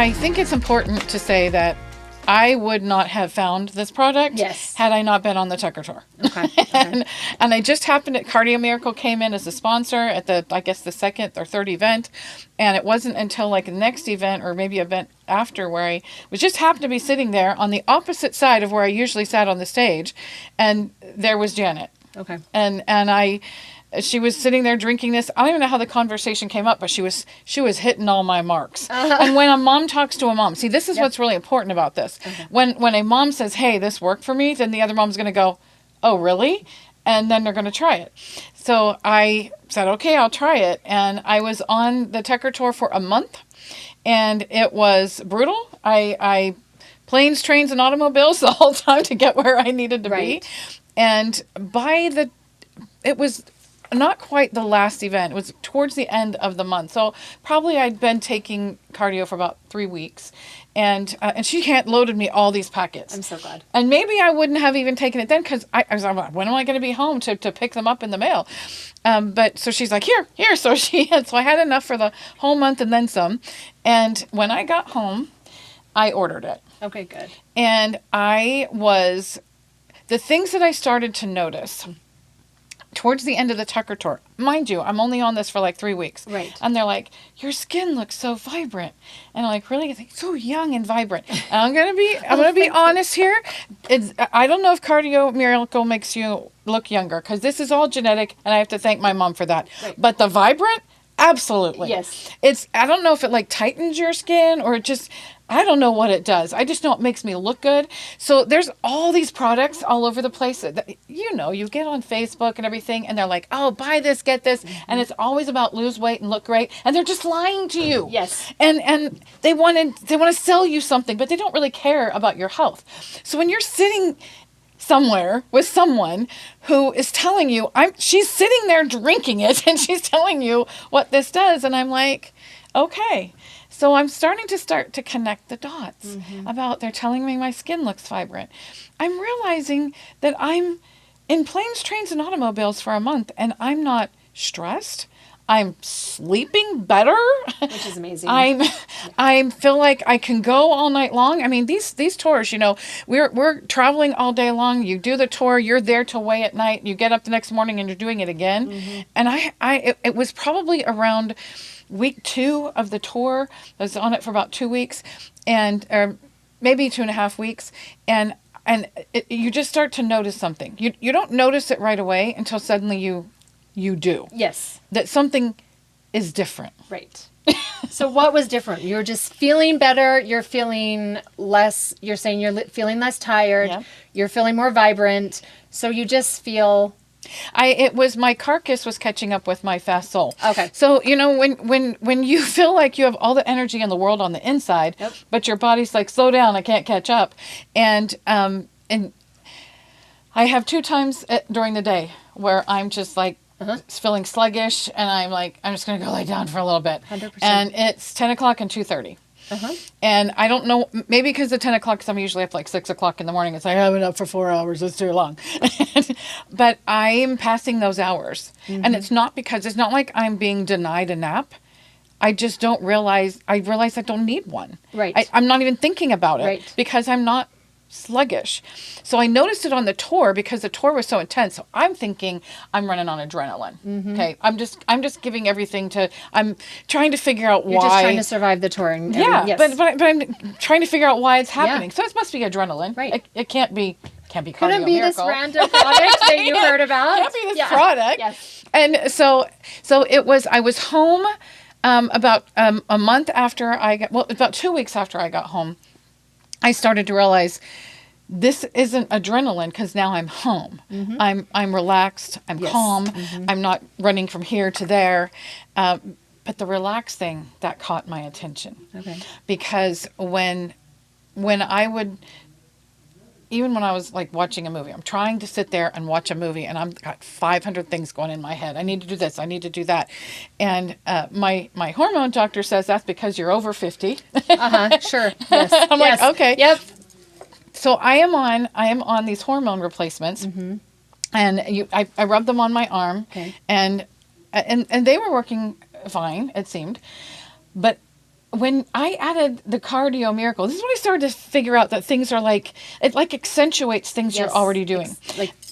I think it's important to say that I would not have found this product had I not been on the Tucker Tour. Okay. and I just happened at Cardio Miracle came in as a sponsor at the second or third event. And it wasn't until like the next event or maybe event after where I was just happened to be sitting there on the opposite side of where I usually sat on the stage. And there was Janet. Okay. And she was sitting there drinking this. I don't even know how the conversation came up, but she was hitting all my marks. And when a mom talks to a mom, see, this is what's really important about this. Okay. When a mom says, "Hey, this worked for me," then the other mom's going to go, "Oh, really?" And then they're going to try it. So I said, "Okay, I'll try it." And I was on the Tucker Tour for a month, and it was brutal. I planes, trains, and automobiles the whole time to get where I needed to be. And it was not quite the last event. It was towards the end of the month. So probably I'd been taking cardio for about 3 weeks. And she loaded me all these packets. I'm so glad. And maybe I wouldn't have even taken it then because I was like, when am I going to be home to pick them up in the mail? But so she's like, here. So I had enough for the whole month and then some. And when I got home, I ordered it. Okay, good. And the things that I started to notice towards the end of the Tucker Tour, mind you, I'm only on this for like 3 weeks. Right. And they're like, your skin looks so vibrant. And I'm like, really? So young and vibrant. And I'm gonna be honest here. I don't know if Cardio Miracle makes you look younger because this is all genetic, and I have to thank my mom for that. Right. But the vibrant, absolutely. Yes. I don't know if it like tightens your skin or I don't know what it does. I just know it makes me look good. So there's all these products all over the place that you get on Facebook and everything, and they're like, oh, buy this, get this. Mm-hmm. And it's always about lose weight and look great. And they're just lying to you. Yes. And they want to sell you something, but they don't really care about your health. So when you're sitting somewhere with someone who is telling you, she's sitting there drinking it and she's telling you what this does. And I'm like, okay. So I'm starting to connect the dots about they're telling me my skin looks vibrant. I'm realizing that I'm in planes, trains, and automobiles for a month, and I'm not stressed. I'm sleeping better. Which is amazing. I feel like I can go all night long. I mean, these tours, we're traveling all day long. You do the tour, you're there till way at night. You get up the next morning and you're doing it again. Mm-hmm. And it was probably around week 2 of the tour. I was on it for about 2 weeks, or maybe 2.5 weeks, and you just start to notice something. You don't notice it right away until suddenly you do. Yes. That something is different. Right. So what was different? You're just feeling better. You're feeling less. You're saying you're feeling less tired. Yeah. You're feeling more vibrant. So you just feel. It was my carcass was catching up with my fast soul. Okay. So, when you feel like you have all the energy in the world on the inside, but your body's like, slow down, I can't catch up. And I have 2 times during the day where I'm just like feeling sluggish, and I'm like, I'm just going to go lay down for a little bit. 100%. And it's 10 o'clock and 2:30. And I don't know, maybe because the 10 o'clock, because I'm usually up like 6 o'clock in the morning. It's like, I've been up for 4 hours. It's too long. But I'm passing those hours. And it's not like I'm being denied a nap. I just don't realize, I don't need one. Right. I'm not even thinking about it because I'm not sluggish. So I noticed it on the tour because the tour was so intense. So I'm thinking I'm running on adrenaline. Okay. I'm just giving everything I'm trying to figure out why. You're just trying to survive the tour. Yes. But I'm trying to figure out why it's happening. Yeah. So it must be adrenaline. Right. It can't be Cardio Couldn't be Miracle. This random product that you heard about. Can't be this product. Yes. And so I was home about a month after about 2 weeks after I got home. I started to realize this isn't adrenaline because now I'm home. I'm relaxed. I'm calm. I'm not running from here to there. But the relaxed thing, that caught my attention. Okay. Because when I would, even when I was like watching a movie, I'm trying to sit there and watch a movie, and I've got 500 things going in my head. I need to do this. I need to do that. And my hormone doctor says that's because you're over 50. Sure. Yes. I'm like, okay. Yep. So I am on these hormone replacements, and I rubbed them on my arm, and they were working fine, it seemed, but when I added the Cardio Miracle, this is when I started to figure out that things are like, it like accentuates things you're already doing.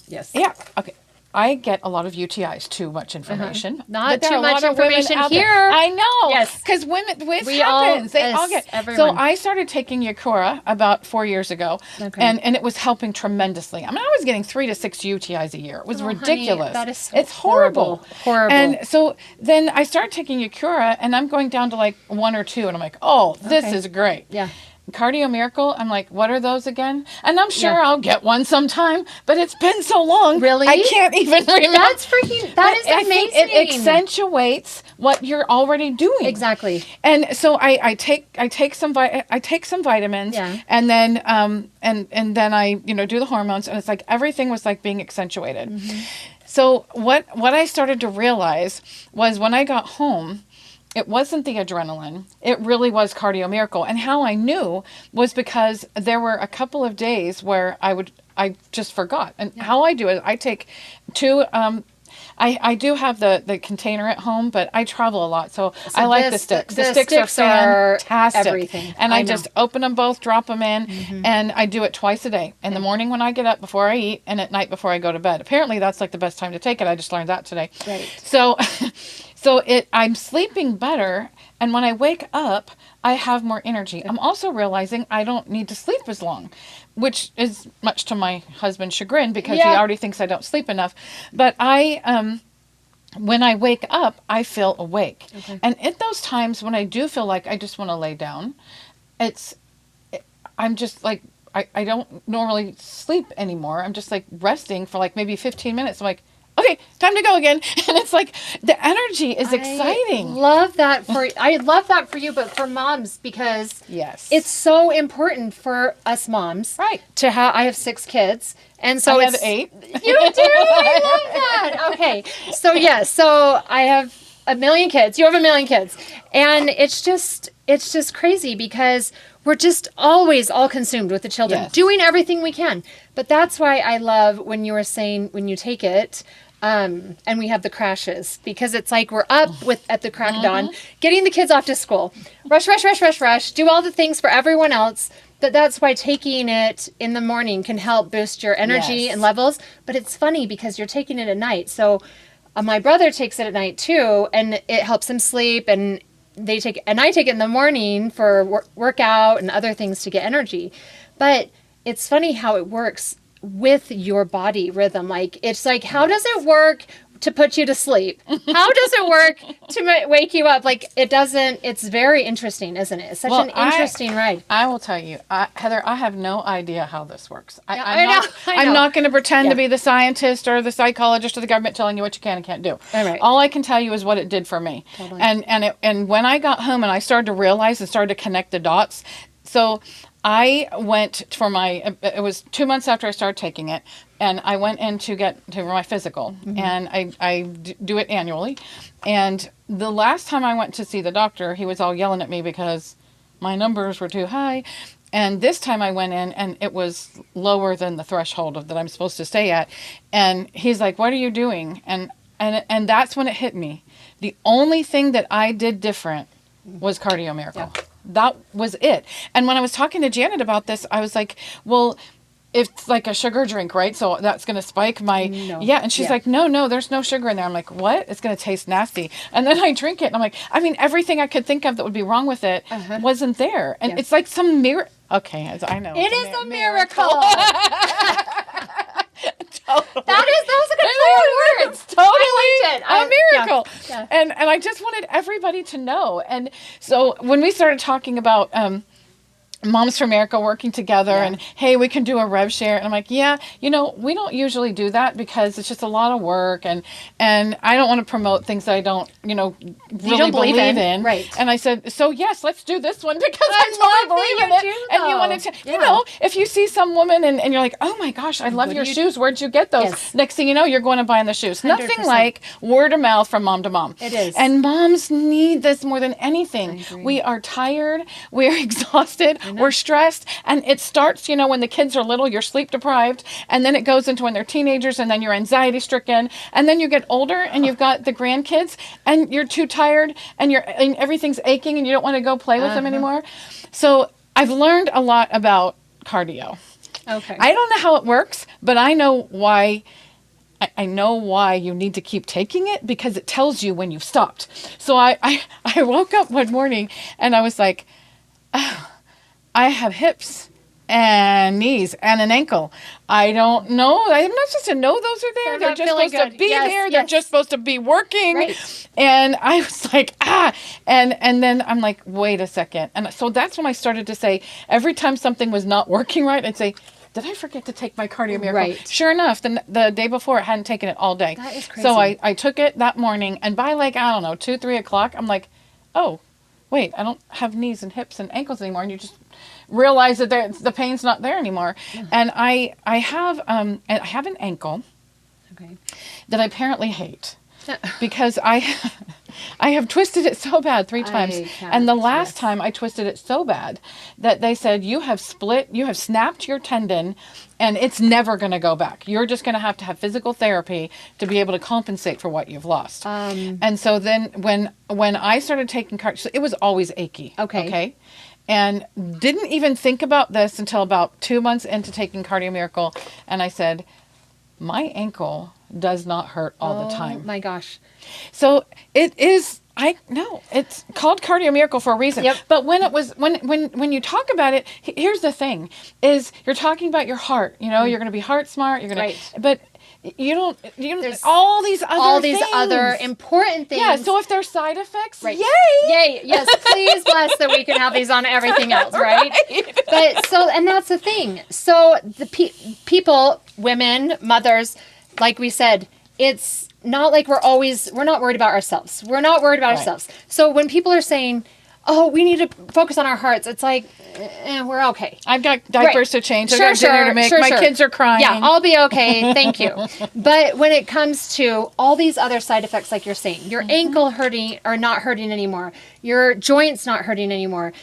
Yes. Yeah. Okay. I get a lot of UTIs, too much information. Not too much information here. I know. Yes. Because women, this We happens. all, They all yes, get. everyone. So I started taking Yakura about 4 years ago. Okay. And it was helping tremendously. I mean, I was getting 3 to 6 UTIs a year. It was ridiculous. Honey, that is so it's horrible. Horrible. And so then I started taking Yakura, and I'm going down to like 1 or 2. And I'm like, oh, this is great. Yeah. Cardio Miracle, I'm like, what are those again? And I'm sure I'll get one sometime, but it's been so long. Really? I can't even remember. That is I amazing. think it accentuates what you're already doing. Exactly. And so I take some vitamins, and then and then I do the hormones, and it's like everything was like being accentuated. Mm-hmm. So what I started to realize was when I got home, it wasn't the adrenaline. It really was Cardio Miracle. And how I knew was because there were a couple of days where I just forgot. And how I do it, I take 2, I do have the container at home, but I travel a lot. So I like the sticks. The sticks are fantastic. Everything. And I just open them both, drop them in, and I do it twice a day. In the morning when I get up before I eat, and at night before I go to bed. Apparently that's like the best time to take it. I just learned that today. Right. So I'm sleeping better, and when I wake up, I have more energy. I'm also realizing I don't need to sleep as long, which is much to my husband's chagrin because he already thinks I don't sleep enough. But when I wake up, I feel awake. Okay. And at those times when I do feel like I just want to lay down, I'm just like, I don't normally sleep anymore. I'm just like resting for like maybe 15 minutes. I'm like, okay, time to go again. And it's like the energy is exciting. I love that for you, but for moms, because it's so important for us moms. Right. I have 6 kids. And so I have 8. You do? I love that. Okay. So I have a million kids. You have a million kids. And it's just crazy because we're just always all consumed with the children, doing everything we can. But that's why I love when you were saying when you take it, and we have the crashes, because it's like we're up at the crack of dawn, getting the kids off to school, rush, do all the things for everyone else. But that's why taking it in the morning can help boost your energy and levels. But it's funny because you're taking it at night. So my brother takes it at night too, and it helps him sleep. And I take it in the morning for workout and other things to get energy. But it's funny how it works with your body rhythm. Like, it's like, how does it work to put you to sleep? How does it work to wake you up? Like, it doesn't. It's very interesting, isn't it? It's such an interesting ride. I will tell you, Heather, I have no idea how this works. I know. I'm not going to pretend to be the scientist or the psychologist or the government telling you what you can and can't do. All right. All I can tell you is what it did for me. Totally. And when I got home and I started to realize and started to connect the dots, so I went for it was 2 months after I started taking it, and I went in to get to my physical, and I do it annually. And the last time I went to see the doctor, he was all yelling at me because my numbers were too high. And this time I went in, and it was lower than the threshold that I'm supposed to stay at. And he's like, "What are you doing?" And that's when it hit me. The only thing that I did different was Cardio Miracle. Yeah. That was it. And when I was talking to Janet about this, I was like, well, it's like a sugar drink, right? So that's going to spike my... No. Yeah. And she's like, no, there's no sugar in there. I'm like, what? It's going to taste nasty. And then I drink it, and I'm like, I mean, everything I could think of that would be wrong with it wasn't there. And it's like some miracle. Okay, I know. It is a miracle. That was a good play on words. Totally I liked it. A miracle. Yeah. And I just wanted everybody to know. And so when we started talking about Moms for America working together and, hey, we can do a rev share. And I'm like, we don't usually do that because it's just a lot of work. And I don't want to promote things that I don't, really believe in. Right. And I said, so yes, let's do this one because I totally believe in it. And you wanted to, if you see some woman and you're like, oh my gosh, I love your shoes. Where'd you get those? Yes. Next thing you know, you're going to buy the shoes. 100%. Nothing like word of mouth from mom to mom. It is. And moms need this more than anything. We are tired. We are exhausted. We're stressed. And it starts, when the kids are little, you're sleep deprived. And then it goes into when they're teenagers, and then you're anxiety stricken. And then you get older and you've got the grandkids and you're too tired and everything's aching and you don't want to go play with them anymore. So I've learned a lot about cardio. Okay. I don't know how it works, but I know why. I know why you need to keep taking it, because it tells you when you've stopped. So I woke up one morning and I was like, oh, I have hips and knees and an ankle. I don't know. I'm not supposed to know those are there. They're just supposed to be there. They're just supposed to be working. Right. And I was like, and then I'm like, wait a second. And so that's when I started to say, every time something was not working right, I'd say, did I forget to take my Cardio Miracle? Right. Sure enough, the day before, I hadn't taken it all day. That is crazy. So I took it that morning, and by 2, 3 o'clock, I'm like, oh, wait, I don't have knees and hips and ankles anymore. And you just realize that the pain's not there anymore. Yeah. And I have an ankle that I apparently hate. Because I have twisted it so bad 3 times. And the last time I twisted it so bad that they said, you have snapped your tendon and it's never going to go back. You're just going to have physical therapy to be able to compensate for what you've lost. And so then when I started taking cardio, so it was always achy. Okay. And didn't even think about this until about 2 months into taking Cardio Miracle. And I said, my ankle does not hurt all the time. Oh my gosh. So it is, it's called Cardio Miracle for a reason. Yep. But when you talk about it, here's the thing, is you're talking about your heart, you're going to be heart smart, you're going to, but you don't, there's all these other important things. Yeah. So if there's side effects, yay. Yes. Please bless that we can have these on everything else. Right. But and that's the thing. So the people, women, mothers, like we said, it's not like we're not worried about ourselves. We're not worried about ourselves. So when people are saying, oh, we need to focus on our hearts, it's like, we're okay. I've got diapers to change. I've got dinner to make. My kids are crying. Yeah, I'll be okay. Thank you. But when it comes to all these other side effects, like you're saying, your ankle hurting or not hurting anymore, your joints not hurting anymore,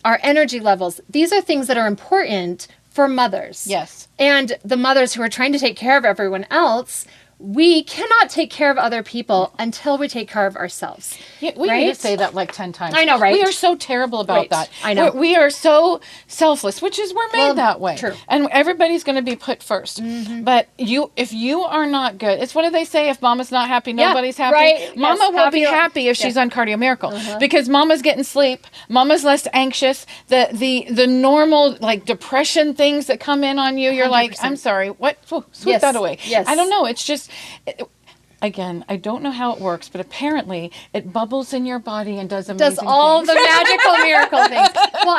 our energy levels, these are things that are important for mothers. Yes. And the mothers who are trying to take care of everyone else, we cannot take care of other people until we take care of ourselves. Yeah, we need to say that 10 times. I know, right? We are so terrible about that. I know. We are so selfless, which is we're made that way. True. And everybody's going to be put first. But if you are not good, it's what do they say? If mama's not happy, nobody's happy. Right. Mama will be happy if she's on Cardio Miracle because mama's getting sleep. Mama's less anxious. The normal depression things that come in on you, you're 100%. Like, I'm sorry, what? Sweep that away. Yes. I don't know. It's just. Again, I don't know how it works, but apparently it bubbles in your body and does amazing things. Does all the magical miracle things. Well,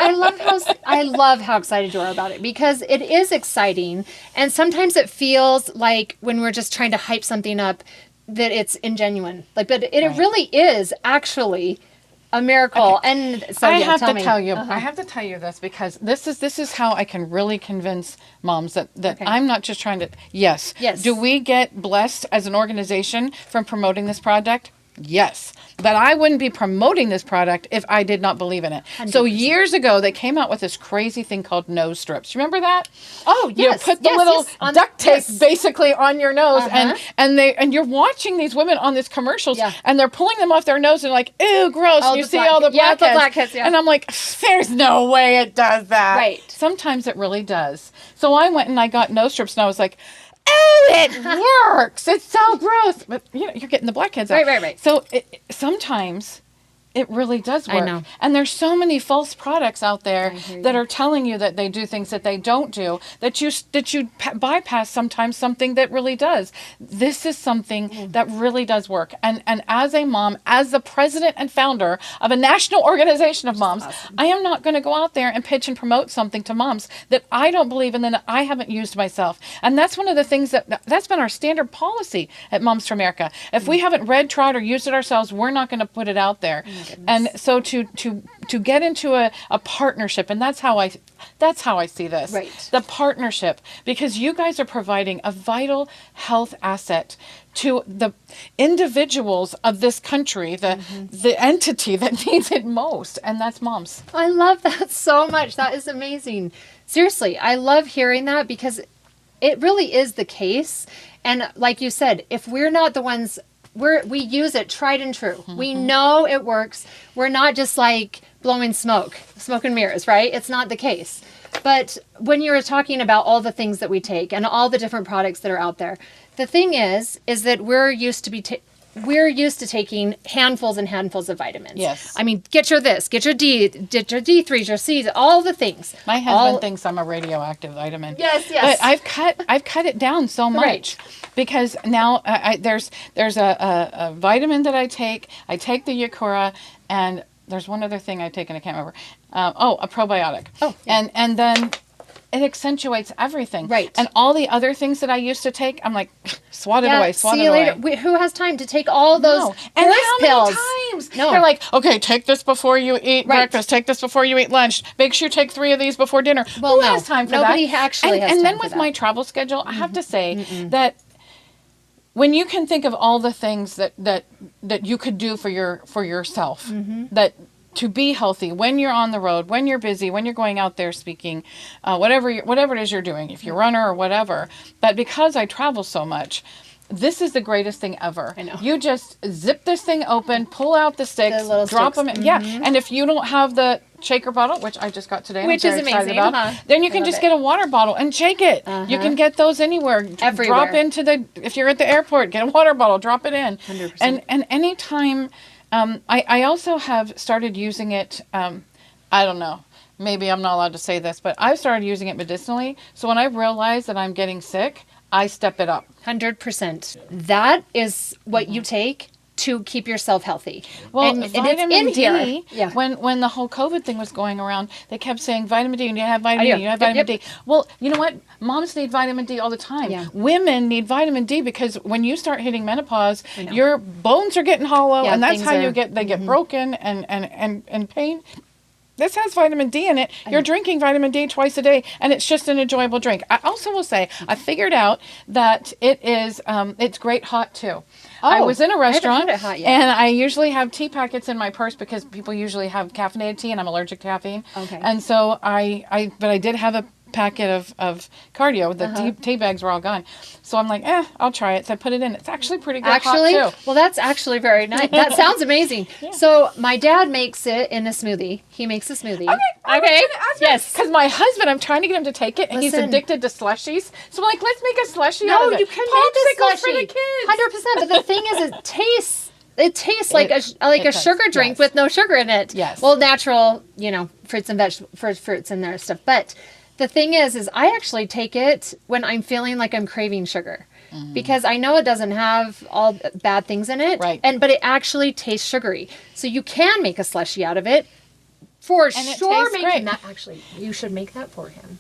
I love how excited you are about it because it is exciting, and sometimes it feels like when we're just trying to hype something up that it's ingenuine. But it really is actually a miracle. Okay. And so I have to tell you this because this is how I can really convince moms that I'm not just trying to yes. Do we get blessed as an organization from promoting this product? Yes. But I wouldn't be promoting this product if I did not believe in it. 100%. So years ago, they came out with this crazy thing called nose strips. Remember that? Oh, yes. You put the little duct tape basically on your nose, and you're watching these women on these commercials, and they're pulling them off their nose, and like, ew, gross. And you see all the blackheads. And I'm like, there's no way it does that. Right. Sometimes it really does. So I went and I got nose strips, and I was like, oh, it works. It's so gross. But, you're getting the blackheads out. Right. So sometimes it really does work. I know. And there's so many false products out there that are telling you that they do things that they don't do, that you bypass sometimes something that really does. This is something that really does work. And as a mom, as the president and founder of a national organization of moms, I am not going to go out there and pitch and promote something to moms that I don't believe in and that I haven't used myself. And that's one of the things that's been our standard policy at Moms for America. If we haven't read, tried, or used it ourselves, we're not going to put it out there. And so to get into a partnership, and that's how I see this. Right. The partnership, because you guys are providing a vital health asset to the individuals of this country, the entity that needs it most, and that's moms. I love that so much. That is amazing. Seriously, I love hearing that because it really is the case. And like you said, if we're not the ones, we use it tried and true. We know it works. We're not just like blowing smoke and mirrors, right? It's not the case. But when you're talking about all the things that we take and all the different products that are out there, the thing is that we're used to taking handfuls and handfuls of vitamins. Yes. I mean, get your D3s, your C's, all the things. My husband thinks I'm a radioactive vitamin. Yes. But I've cut it down so much. Right. Because now there's a vitamin that I take. I take the Yakura, and there's one other thing I take, and I can't remember. A probiotic. Oh, yeah. And then it accentuates everything. Right. And all the other things that I used to take, I'm like, swat it away. See you later. Who has time to take all those No. And how pills? many times? No. They're like, okay, take this before you eat breakfast. Take this before you eat lunch. Make sure you take 3 of these before dinner. Well, Who no. has time for Nobody that? actually has and time then for with that. my travel schedule, I have to say that when you can think of all the things that you could do for yourself, that to be healthy when you're on the road, when you're busy, when you're going out there speaking, whatever it is you're doing, if you're a runner or whatever. But because I travel so much, this is the greatest thing ever. I know. You just zip this thing open, pull out the sticks, The little drop sticks. them in. Yeah. And if you don't have the shaker bottle, which I just got today, and Which I'm is very excited amazing, about, huh? then you I can love just it. get a water bottle and shake it. You can get those anywhere. Everywhere. Drop into if you're at the airport, get a water bottle, drop it in. 100%. And anytime, I also have started using it, I don't know, maybe I'm not allowed to say this, but I've started using it medicinally. So when I realize that I'm getting sick, I step it up. 100%. That is what you take to keep yourself healthy. Well, and vitamin it's in D, here. Yeah. when the whole COVID thing was going around, they kept saying vitamin D, you have vitamin I D, know. you have Yep, vitamin yep. D. Well, you know what? Moms need vitamin D all the time. Yeah. Women need vitamin D because when you start hitting menopause, your bones are getting hollow, Yeah, and that's things how are- they get broken and pain. This has vitamin D in it. You're drinking vitamin D twice a day, and it's just an enjoyable drink. I also will say, I figured out that it is, it's great hot too. I was in a restaurant, had it hot yet. and I usually have tea packets in my purse because people usually have caffeinated tea, and I'm allergic to caffeine. Okay. And so but I did have a packet of cardio. The tea bags were all gone. So I'm like, I'll try it. So I put it in. It's actually pretty good Actually, hot too. well, that's actually very nice. That sounds amazing. So my dad makes it in a smoothie. He makes a smoothie. Okay. Yes. Because my husband, I'm trying to get him to take it, and he's Listen. addicted to slushies. So I'm like, let's make a slushie No, out of it. you can Popsicles make a for the slushie. kids. 100%. But the thing is, it tastes like It a does, sugar drink yes. with no sugar in it. Yes. Well, natural, fruits and vegetables, fruits in there stuff. But the thing is I actually take it when I'm feeling like I'm craving sugar. Because I know it doesn't have all bad things in it. Right. But it actually tastes sugary. So you can make a slushie out of it. For And it sure, tastes make great. that. Actually, you should make that for him.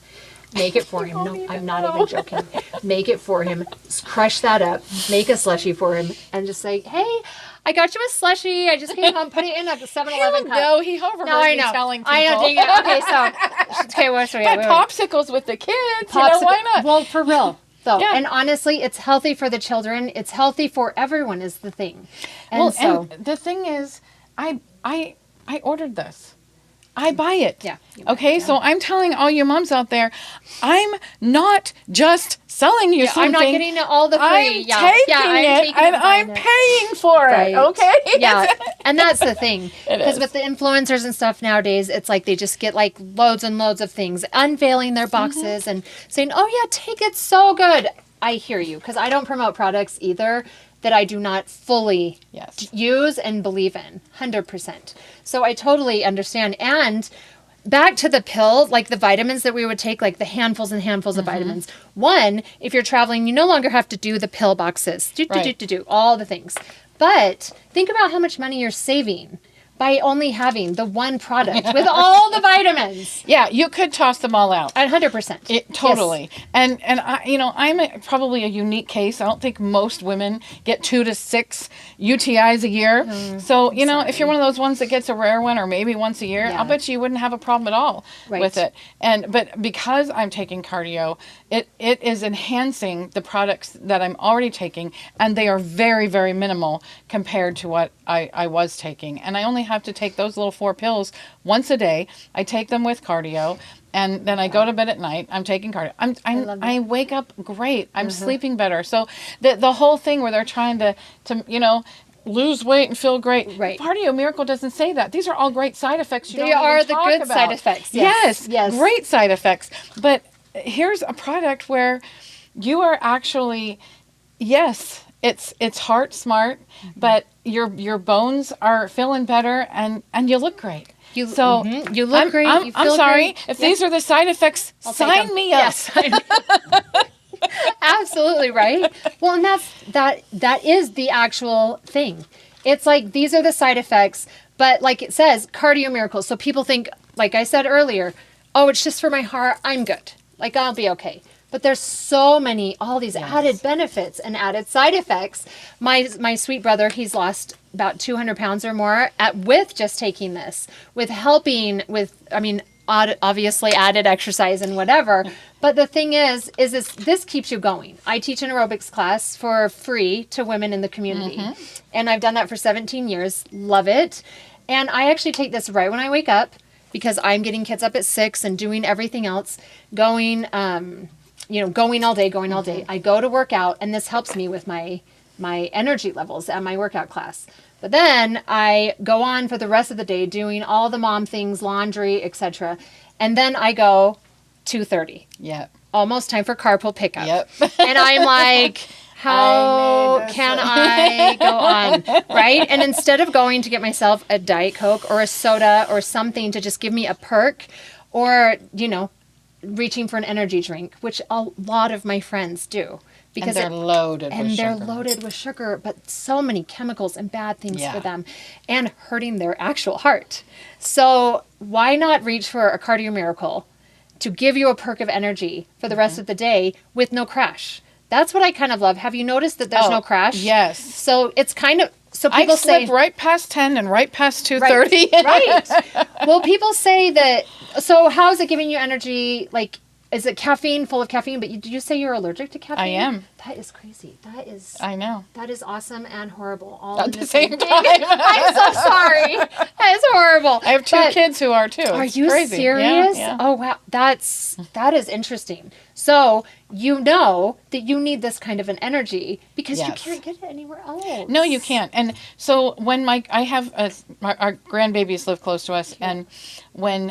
Make it for him. No, I'm not even joking. Make it for him. Crush that up. Make a slushie for him, and just say, "Hey, I got you a slushie. I just came home. Put it in a 7-Eleven cup." No, he overheard No, I me know. telling people. I know. Dang it. Okay, so okay, what's But popsicles with the kids, why not? Well, for real. Though, Yeah. and honestly, it's healthy for the children. It's healthy for everyone. Is the thing. And and the thing is, I ordered this. I buy it. Yeah, you buy Okay, it, yeah. so I'm telling all you moms out there, I'm not just selling you something. I'm not getting all the free. I'm yeah, taking I'm it taking and and I'm buying it. paying for Right. it. Okay. Yeah, and that's the thing. It Because is. with the influencers and stuff nowadays, it's like they just get like loads and loads of things, unveiling their boxes and saying, "Oh yeah, take it, so good." I hear you, because I don't promote products either that I do not fully Yes. use and believe in, 100%. So I totally understand. And back to the pill, like the vitamins that we would take, like the handfuls and handfuls of vitamins. One, if you're traveling, you no longer have to do the pill boxes, Right. all the things. But think about how much money you're saving by only having the one product with all the vitamins. Yeah, you could toss them all out. 100%. Totally. Yes. And I, I'm probably a unique case. I don't think most women get 2 to 6 UTIs a year. So, if you're one of those ones that gets a rare one or maybe once a year, I'll bet you wouldn't have a problem at all with it. But because I'm taking cardio, it is enhancing the products that I'm already taking, and they are very, very minimal compared to what I was taking. And I only have to take those little 4 pills once a day. I take them with cardio, and then I go to bed at night. I'm taking cardio. I wake up great. I'm sleeping better. So the whole thing where they're trying to lose weight and feel great. Right. Cardio Miracle doesn't say that. These are all great side effects. They are the good side effects. Yes. Great side effects. But here's a product where you are actually, yes, it's heart smart, but your bones are feeling better and you look great. You look great. I'm sorry. Great. If these are the side effects, sign me up. Yes. Absolutely right. Well, and that is the actual thing. It's like these are the side effects, but like it says, Cardio Miracle. So people think, like I said earlier, oh, it's just for my heart. I'm good. Like I'll be okay. But there's so many, all these added benefits and added side effects. My sweet brother, he's lost about 200 pounds or more with just taking this, with helping with, obviously added exercise and whatever. But the thing is this keeps you going. I teach an aerobics class for free to women in the community. And I've done that for 17 years. Love it. And I actually take this right when I wake up because I'm getting kids up at 6 and doing everything else, going all day. I go to work out, and this helps me with my energy levels at my workout class. But then I go on for the rest of the day doing all the mom things, laundry, etc. And then I go 2:30. Yep. Almost time for carpool pickup. Yep. And I'm like, how can I go on? Right? And instead of going to get myself a Diet Coke or a soda or something to just give me a perk or, reaching for an energy drink, which a lot of my friends do. Because they're loaded with sugar, but so many chemicals and bad things for them and hurting their actual heart. So why not reach for a Cardio Miracle to give you a perk of energy for the rest of the day with no crash? That's what I kind of love. Have you noticed that there's no crash? Yes. So it's kind of, so people I slip right past 10 and right past 2:30. Right. Well, people say that, so how is it giving you energy? Like, is it caffeine, full of caffeine? But did you say you're allergic to caffeine? I am. That is crazy. I know. That is awesome and horrible. All at the same time. I'm so sorry. That is horrible. I have 2 kids who are too. Are it's you crazy. serious? Yeah. Oh, wow. That is interesting. So you know that you need this kind of an energy because you can't get it anywhere else. No, you can't. And so when our grandbabies live close to us, and when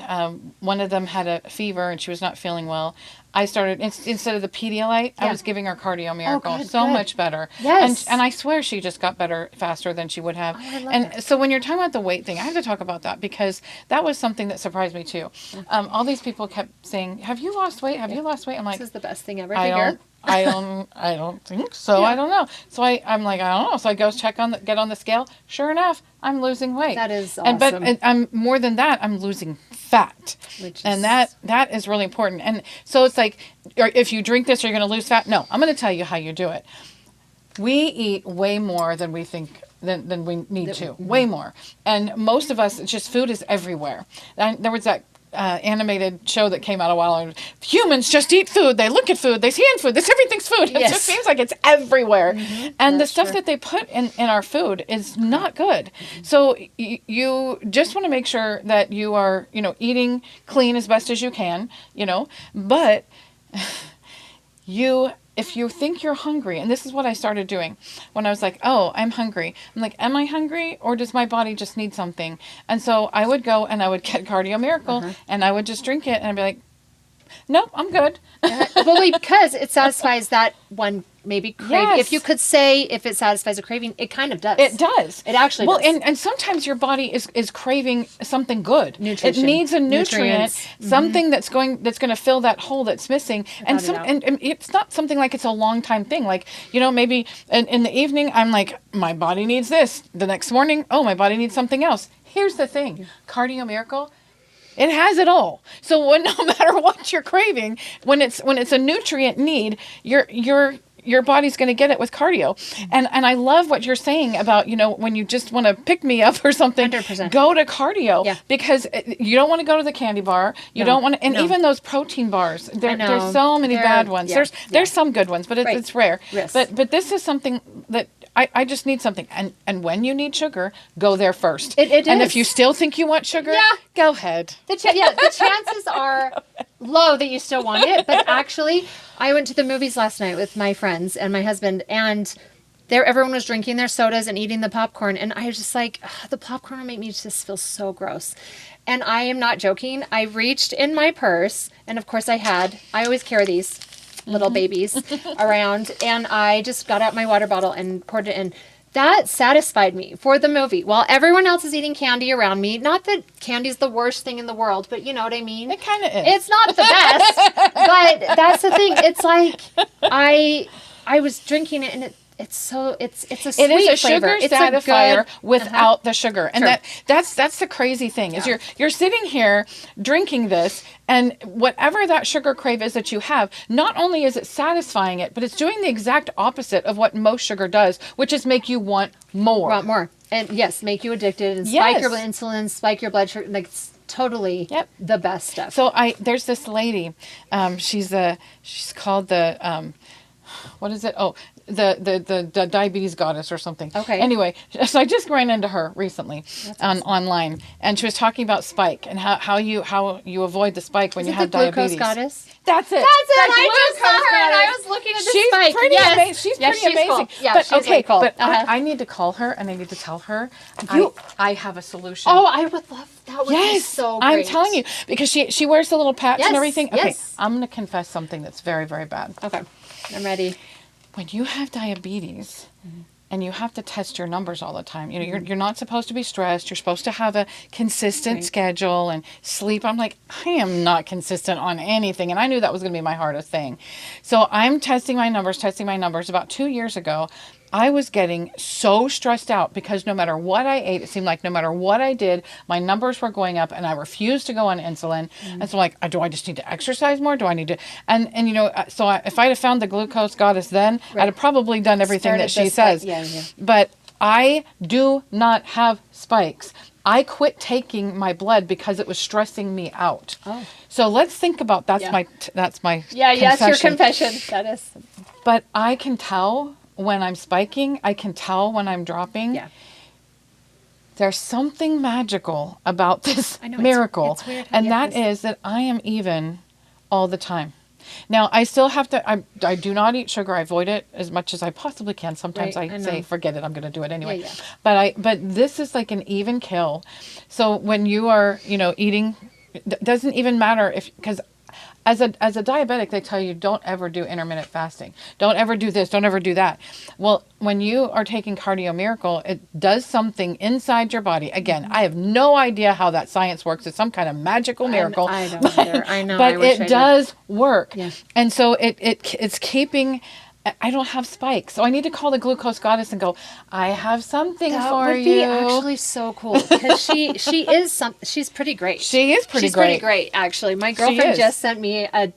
one of them had a fever and she was not feeling well, I started, instead of the Pedialyte, I was giving her Cardio Miracle. Good. Much better. Yes. And I swear she just got better faster than she would have. Oh, I love and so when you're talking about the weight thing, I have to talk about that because that was something that surprised me too. All these people kept saying, have you lost weight? Have you lost weight? I'm like, this is the best thing ever to hear. I don't think so. I don't know. So I'm like, I don't know. So I go get on the scale. Sure enough, I'm losing weight. That is awesome. But I'm more than that. I'm losing fat, and that is really important. And so it's like, if you drink this, you're going to lose fat. No, I'm going to tell you how you do it. We eat way more than we think than we need to. Way more. And most of us, it's just food is everywhere. And there was that animated show that came out a while ago. Humans just eat food. They look at food. They see in food. Everything's food. It just seems like it's everywhere. And the stuff that they put in our food is not good. So you just want to make sure that you are, eating clean as best as you can, but if you think you're hungry, and this is what I started doing when I was like, oh, I'm hungry. I'm like, am I hungry or does my body just need something? And so I would go and I would get Cardio Miracle and I would just drink it and I'd be like, nope, I'm good. Well, because it satisfies that one maybe craving. Yes. If you could say if it satisfies a craving, it kind of does. It does. It actually well, does. and sometimes your body is craving something good. Nutrition. It needs a nutrient, Nutrients. something that's going to fill that hole that's missing. And Without a doubt. and it's not something like it's a long time thing. Like, maybe in the evening I'm like, my body needs this. The next morning, oh, my body needs something else. Here's the thing. Cardio Miracle, it has it all. So no matter what you're craving, when it's a nutrient need, your body's going to get it with cardio. And I love what you're saying about, when you just want to pick me up or something, 100%. go to cardio. Yeah. Because you don't want to go to the candy bar. You don't want to, and even those protein bars, there's so many bad ones. Yeah, There's some good ones, but Right. it's rare. Yes. But this is something that I just need something. And when you need sugar, go there first. It and is. if you still think you want sugar, Yeah. go ahead. The chances are low that you still want it. But actually, I went to the movies last night with my friends and my husband, and everyone was drinking their sodas and eating the popcorn. And I was just like, the popcorn will make me just feel so gross. And I am not joking. I reached in my purse, and of course I always carry these little babies around, and I just got out my water bottle and poured it in. That satisfied me for the movie. While everyone else is eating candy around me, not that candy's the worst thing in the world, but you know what I mean? It kind of is. It's not the best, but that's the thing. It's like I was drinking it, and it's a sweet It is a flavor. sugar It's satisfier a good, without the sugar, and Sure. that's the crazy thing is you're sitting here drinking this, and whatever that sugar crave is that you have, not only is it satisfying it, but it's doing the exact opposite of what most sugar does, which is make you want more. Want more. And yes, make you addicted and spike your Yes. insulin, spike your blood sugar. Like, it's totally the best stuff. So there's this lady, she's called the what is it? Oh, the diabetes goddess or something. Okay. Anyway, so I just ran into her recently online, and she was talking about spike and how you avoid the spike when Is you it have the glucose diabetes. goddess? That's it. That's it. The I just saw glucose her and I goddess. was looking at the She's spike. pretty Yes. amazing. She's Yeah, pretty she's amazing. cool. Yeah, but she's okay, really cool. but Uh-huh. I need to call her and I need to tell her You- I have a solution. Oh, I would love that. Would be Yes, so great. I'm telling you, because she wears the little patch Yes, and everything. Okay, yes. I'm going to confess something that's very, very bad. Okay, I'm ready. When you have diabetes and you have to test your numbers all the time, Mm-hmm. you're not supposed to be stressed. You're supposed to have a consistent schedule and sleep. I'm like, I am not consistent on anything. And I knew that was going to be my hardest thing. So I'm testing my numbers. About 2 years ago, I was getting so stressed out because no matter what I ate, it seemed like no matter what I did, my numbers were going up and I refused to go on insulin. And so like, do I just need to exercise more? Do I need to, and if I'd have found the glucose goddess then, I'd have probably done everything that she says. Yeah. But I do not have spikes. I quit taking my blood because it was stressing me out. Oh. So let's think about that's my Yeah, yes, your confession. confession. That is. But I can tell when I'm spiking. I can tell when I'm dropping. Yeah. There's something magical about this I know, miracle. it's weird. And Yeah, that is that I am even all the time. Now, I still have to, I do not eat sugar. I avoid it as much as I possibly can. Sometimes Right, I I say, know. forget it, I'm going to do it anyway. Yeah. But this is like an even kill. So when you are, eating, it doesn't even matter because as a diabetic, they tell you don't ever do intermittent fasting. Don't ever do this. Don't ever do that. Well, when you are taking Cardio Miracle, it does something inside your body. Again, I have no idea how that science works. It's some kind of magical miracle. I don't either. I know. But I wish I it does work. Yeah. And so it's keeping. I don't have spikes, so I need to call the glucose goddess and go, I have something That for would you. be actually so cool because she's pretty great. She is pretty She's great. pretty great, actually. My girlfriend is. just sent me a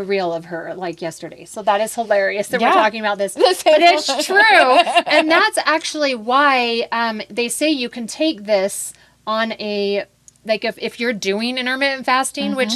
reel of her like yesterday, so that is hilarious that we're Yeah. talking about this. The But same it's one. true, and that's actually why they say you can take this on a if you're doing intermittent fasting, which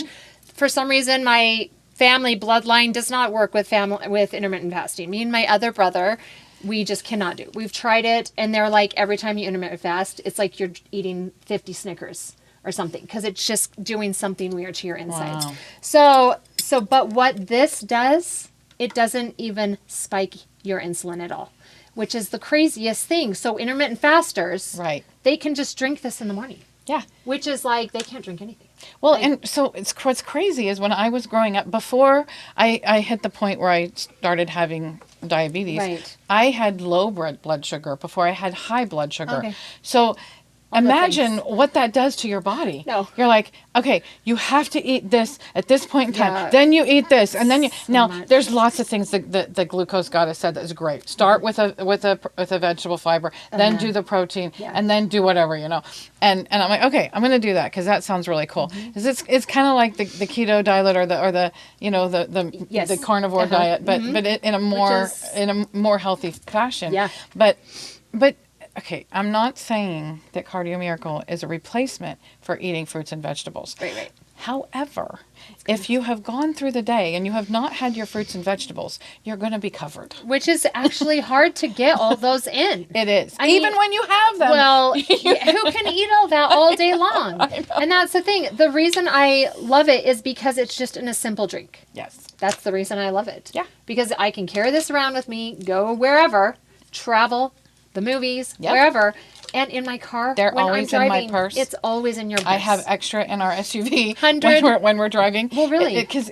for some reason my family bloodline does not work with intermittent fasting. Me and my other brother, we just cannot do. We've tried it, and they're like, every time you intermittent fast, it's like you're eating 50 Snickers or something because it's just doing something weird to your insides. Wow. So, but what this does, it doesn't even spike your insulin at all, which is the craziest thing. So intermittent fasters, Right. they can just drink this in the morning, Yeah. which is like they can't drink anything. Well, and so what's crazy is when I was growing up, before I hit the point where I started having diabetes, Right. I had low blood sugar before I had high blood sugar. Okay. So All the imagine things. what that does to your body. No. You're like, okay, you have to eat this at this point in time. Yeah. Then you eat this, and then you now much. there's lots of things that the glucose goddess said that is great. Start with a vegetable fiber, then do the protein, Yeah. and then do whatever, And I'm like, okay, I'm gonna do that because that sounds really cool. 'Cause it's kind of like the keto diet or the Yes. the carnivore diet, but in a more healthy fashion. Yeah. But okay, I'm not saying that Cardio Miracle is a replacement for eating fruits and vegetables. Right. However, if you have gone through the day and you have not had your fruits and vegetables, you're going to be covered. Which is actually hard to get all those in. It is. I Even mean, when you have them. Well, who can eat all that all day long? And that's the thing. The reason I love it is because it's just in a simple drink. Yes. That's the reason I love it. Yeah. Because I can carry this around with me, go wherever, travel, the movies, Yep. wherever. And in my car, They're when always I'm in my driving, purse. it's always in your purse. I have extra in our SUV 100. when we're driving. Well, really? Because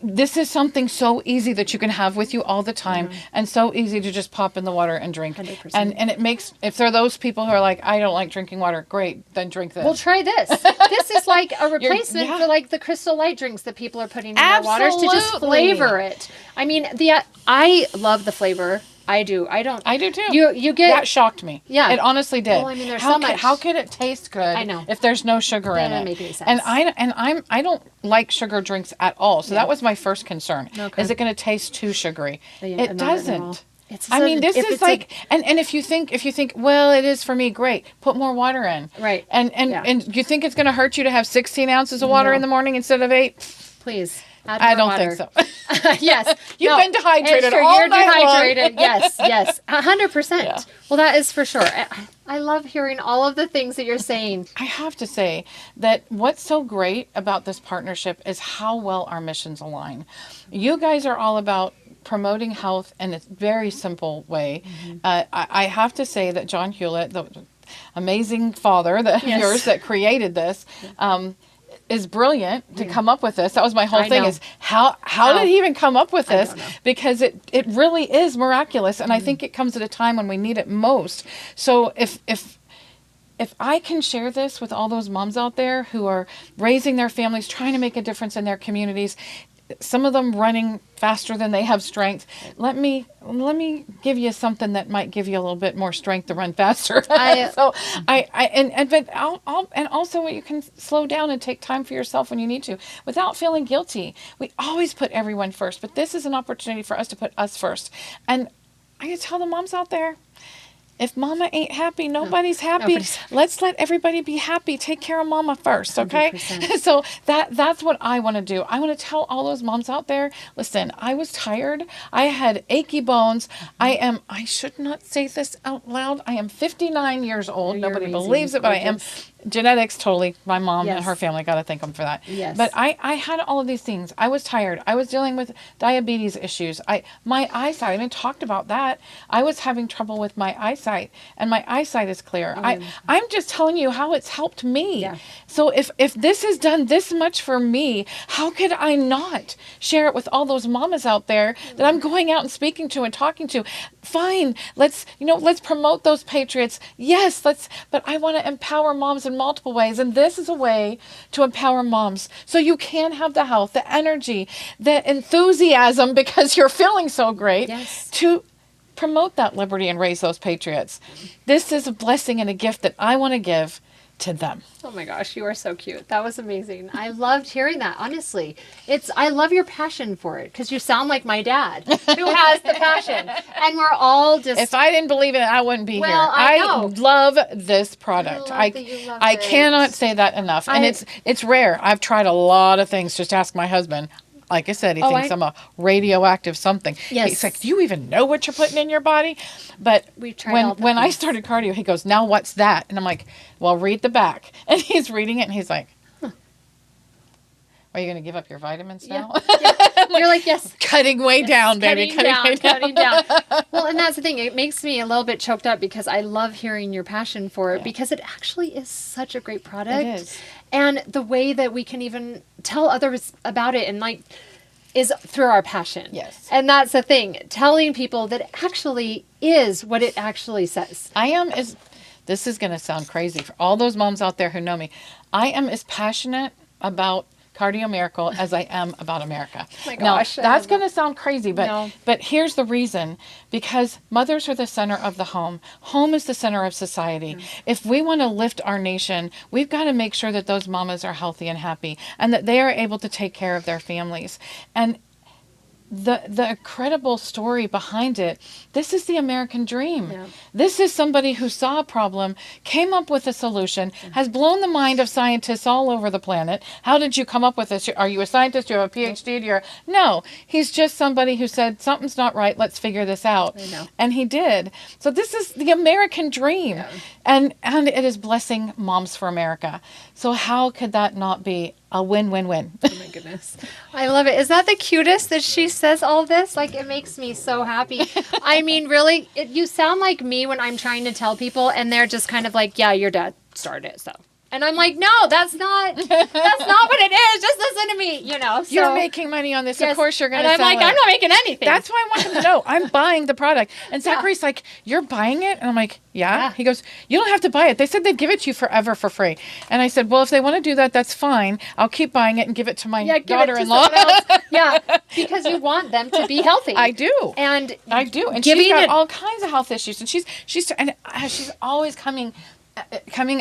this is something so easy that you can have with you all the time and so easy to just pop in the water and drink. 100%. And it makes, if there are those people who are like, I don't like drinking water, great, then drink this. Well, try this. This is like a replacement yeah. for like the Crystal Light drinks that people are putting in their waters to just Absolutely. flavor it. I mean, I love the flavor. I do. I do too. You get That shocked me. Yeah. It honestly did. Well, I mean, there's how so much. How could it taste good? I know. If there's no sugar in That it. doesn't make any sense. And I don't like sugar drinks at all. So that was my first concern. Okay. Is it going to taste too sugary? Yeah, It not at all. doesn't. It's I mean, this if is it's like, and if you think, well, it is for me, great. Put more water in. Right. And you think it's going to hurt you to have 16 ounces of water No. in the morning instead of 8? please. Add I more don't water. think so. Yes. You've been dehydrated it's true. all You're night long. dehydrated. Yes. 100%. Yeah. Well, that is for sure. I love hearing all of the things that you're saying. I have to say that what's so great about this partnership is how well our missions align. You guys are all about promoting health in a very simple way. I have to say that John Hewlett, the amazing father of Yes. yours that created this, is brilliant to come up with this. That was my whole I thing know. is how did he even come up with this? don't know. Because it really is miraculous. And I think it comes at a time when we need it most. So if I can share this with all those moms out there who are raising their families, trying to make a difference in their communities, some of them running faster than they have strength. Let me give you something that might give you a little bit more strength to run faster. And also you can slow down and take time for yourself when you need to without feeling guilty. We always put everyone first, but this is an opportunity for us to put us first. And I gotta tell the moms out there, if mama ain't happy, nobody's happy. Let's let everybody be happy. Take care of mama first, okay? 100%. So that's what I want to do. I want to tell all those moms out there, listen, I was tired. I had achy bones. I should not say this out loud. I am 59 years old. You're Nobody amazing. believes it, but I am. Gorgeous. Genetics, totally. My mom and Yes. her family, got to thank them for that. Yes. But I had all of these things. I was tired. I was dealing with diabetes issues. My eyesight, I even talked about that. I was having trouble with my eyesight, and my eyesight is clear. I'm just telling you how it's helped me. Yeah. So if this has done this much for me, how could I not share it with all those mamas out there that I'm going out and speaking to and talking to? Fine, let's promote those patriots. Yes, but I want to empower moms in multiple ways, and this is a way to empower moms so you can have the health, the energy, the enthusiasm because you're feeling so great. Yes. To promote that liberty and raise those patriots. This is a blessing and a gift that I want to give to them. Oh my gosh, you are so cute. That was amazing. I loved hearing that, honestly. I love your passion for it because you sound like my dad who has the passion. And we're all just... If I didn't believe in it, I wouldn't be Well, here. I know. love this product. I love that you love I it. cannot say that enough. And it's rare. I've tried a lot of things. Just ask my husband. Like I said, he thinks I'm a radioactive something. Yes. He's like, do you even know what you're putting in your body? But We've tried all the when I things. started cardio, he goes, now what's that? And I'm like, well, read the back. And he's reading it and he's like, are you going to give up your vitamins now? You're like, yes. Cutting way down, baby. Cutting down. Well, and that's the thing. It makes me a little bit choked up because I love hearing your passion for it because it actually is such a great product. It is. And the way that we can even tell others about it and like is through our passion. Yes. And that's the thing, telling people that it actually is what it actually says. This is going to sound crazy for all those moms out there who know me. I am as passionate about Cardio Miracle as I am about America. Oh my gosh. Now, that's going to sound crazy, No. but here's the reason. Because mothers are the center of the home. Home is the center of society. If we want to lift our nation, we've got to make sure that those mamas are healthy and happy and that they are able to take care of their families. And the incredible story behind it, this is the American dream. Yeah. This is somebody who saw a problem, came up with a solution, has blown the mind of scientists all over the planet. How did you come up with this? Are you a scientist? Do you have a PhD? No, he's just somebody who said, something's not right, let's figure this out. I know. And he did. So this is the American dream. Yeah. And it is blessing moms for America. So how could that not be a win-win-win? Oh my goodness. I love it. Is that the cutest that she says all this? Like, it makes me so happy. I mean, really, you sound like me when I'm trying to tell people and they're just kind of like, yeah, your dad started it, so. And I'm like, no, that's not what it is. Just listen to me, you know. So, You're making money on this. yes. Of course you're going to And sell I'm like, it. I'm not making anything. That's why I want him to know. I'm buying the product. And Zachary's like, you're buying it? And I'm like, yeah. Yeah. He goes, you don't have to buy it. They said they'd give it to you forever for free. And I said, well, if they want to do that, that's fine. I'll keep buying it and give it to my give it to daughter-in-law. someone else. Yeah, because you want them to be healthy. I do. And I do. And giving she's got it- all kinds of health issues. And she's always coming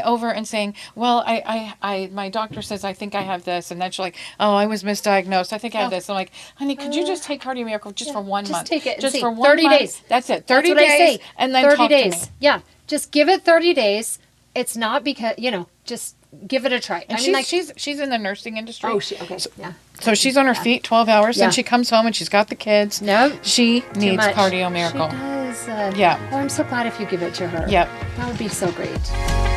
over and saying, well, my doctor says I think I have this, and then she's like, oh, I was misdiagnosed. I think I have this. I'm like, honey, could you just take Cardio Miracle just for 1 just month? take it and just see. for 1 30 month. days. That's it. 30 That's what I days, say. and then 30 talk days. to me. Yeah, just give it 30 days. It's not because, just give it a try. And she's in the nursing industry. Okay. Yeah. So she's on her feet 12 hours, Yeah. and she comes home and she's got the kids. No. She needs much. Cardio Miracle. She does. Yeah. Oh, I'm so glad if you give it to her. Yep. That would be so great.